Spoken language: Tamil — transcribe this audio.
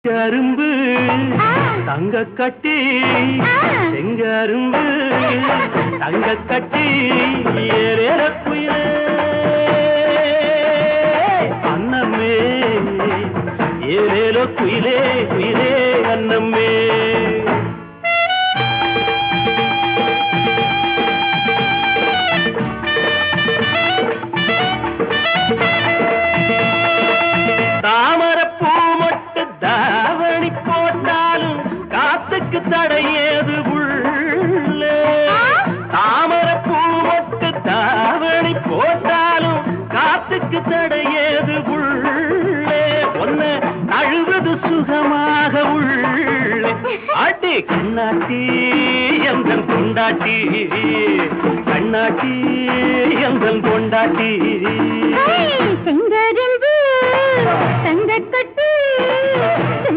கரும்பு தங்க கட்டி செங்கரும்பு தங்க கட்டி ஏறேற குயிலே அன்னமே ஏறேலோ குயிலே குயிலே அன்னமே தடையேது உள்ளே தாமரை பூவட்டு தாவணி போட்டாலும் காத்துக்கு தடையேது உள்ளே ஒன்ன அழுவது சுகமாக உள்ளே ஆட்டி கண்ணாட்டி எந்தன் கொண்டாட்டி கண்ணாட்டி எந்தன் கொண்டாட்டி செங்கரும்பு தங்கக்கட்டு